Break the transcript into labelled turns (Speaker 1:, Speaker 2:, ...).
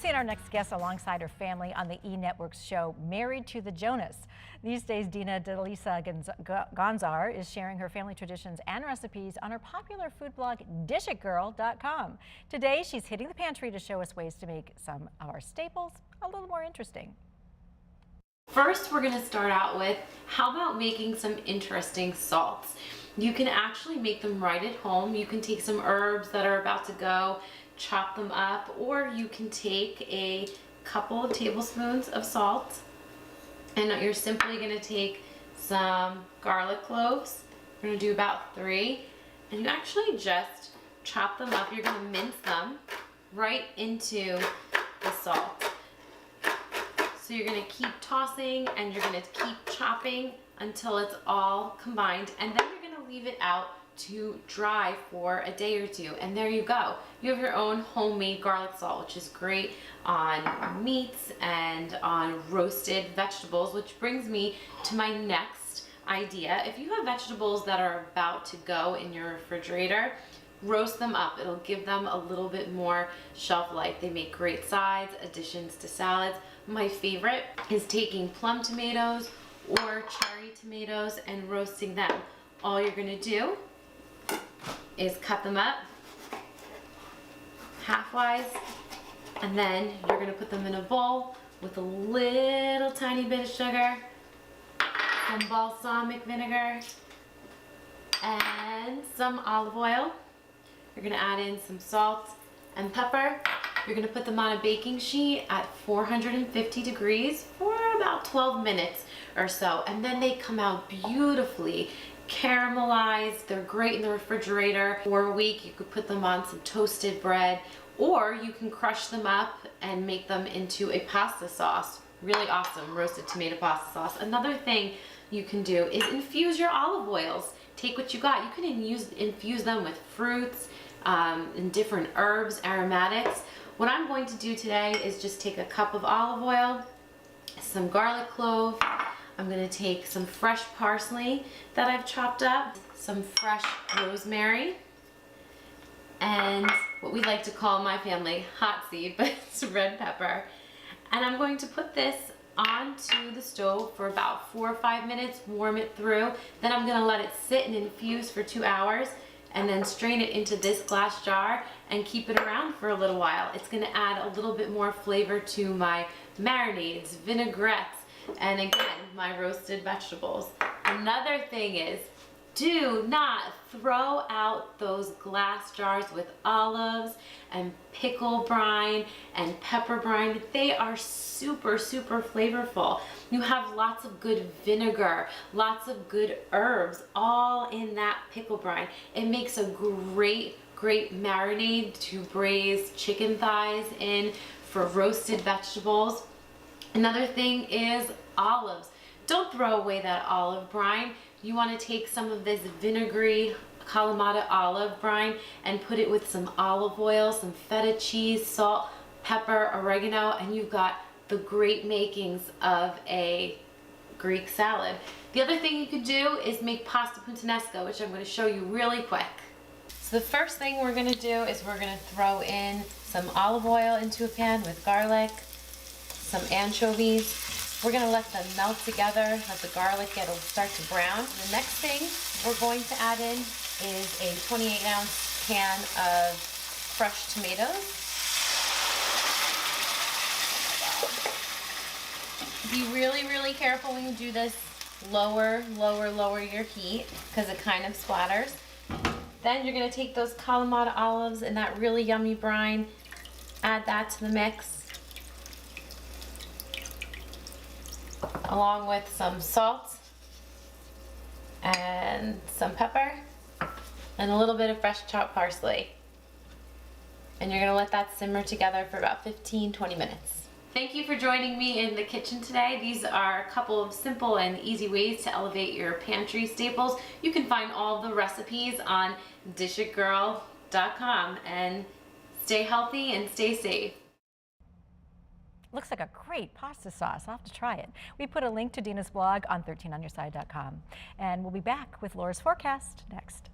Speaker 1: seeing our next guest alongside her family on the E! Network's show Married to the Jonas. These days, Dina Deleasa-Gonsar is sharing her family traditions and recipes on her popular food blog, dishitgirl.com. Today, she's hitting the pantry to show us ways to make some of our staples a little more interesting.
Speaker 2: First, we're going to start out with how about making some interesting salts. You can actually make them right at home. You can take some herbs that are about to go, chop them up, or you can take a couple of tablespoons of salt and you're simply going to take some garlic cloves. We're going to do about 3, and you actually just chop them up. You're going to mince them right into the salt. So you're going to keep tossing and you're going to keep chopping until it's all combined, and then you're going to leave it out to dry for a day or 2, and there you go. You have your own homemade garlic salt, which is great on meats and on roasted vegetables, which brings me to my next idea. If you have vegetables that are about to go in your refrigerator, roast them up. It'll give them a little bit more shelf life. They make great sides, additions to salads. My favorite is taking plum tomatoes or cherry tomatoes and roasting them. All you're going to do is cut them up halfwise, and then you're going to put them in a bowl with a little tiny bit of sugar, some balsamic vinegar, and some olive oil. You're going to add in some salt and pepper. You're going to put them on a baking sheet at 450 degrees for about 12 minutes or so, and then they come out beautifully caramelized. They're great in the refrigerator for a week. You could put them on some toasted bread, or you can crush them up and make them into a pasta sauce. Really awesome roasted tomato pasta sauce. Another thing you can do is infuse your olive oils. Take what you got. You can infuse them with fruits and different herbs, aromatics. What I'm going to do today is just take a cup of olive oil, some garlic clove. I'm going to take some fresh parsley that I've chopped up, some fresh rosemary, and what we like to call in my family hot seed, but it's red pepper. And I'm going to put this onto the stove for about 4 or 5 minutes, warm it through. Then I'm going to let it sit and infuse for 2 hours, and then strain it into this glass jar and keep it around for a little while. It's going to add a little bit more flavor to my marinades, vinaigrettes, and again, my roasted vegetables. Another thing is, do not throw out those glass jars with olives and pickle brine and pepper brine. They are super, super flavorful. You have lots of good vinegar, lots of good herbs, all in that pickle brine. It makes a great marinade to braise chicken thighs in for roasted vegetables. Another thing is olives. Don't throw away that olive brine. You want to take some of this vinegary Kalamata olive brine and put it with some olive oil, some feta cheese, salt, pepper, oregano, and you've got the great makings of a Greek salad. The other thing you could do is make pasta puttanesca, which I'm going to show you really quick. So the first thing we're going to do is we're going to throw in some olive oil into a pan with garlic, some anchovies. We're going to let them melt together, let the garlic start to brown. The next thing we're going to add in is a 28-ounce can of fresh tomatoes. Be really, really careful when you do this. Lower your heat because it kind of splatters. Then you're going to take those Kalamata olives and that really yummy brine, add that to the mix, along with some salt and some pepper and a little bit of fresh chopped parsley. And you're going to let that simmer together for about 15-20 minutes. Thank you for joining me in the kitchen today. These are a couple of simple and easy ways to elevate your pantry staples. You can find all the recipes on dishitgirl.com, and stay healthy and stay safe.
Speaker 1: Looks like a great pasta sauce. I'll have to try it. We put a link to Dina's blog on 13onyourside.com. And we'll be back with Laura's forecast next.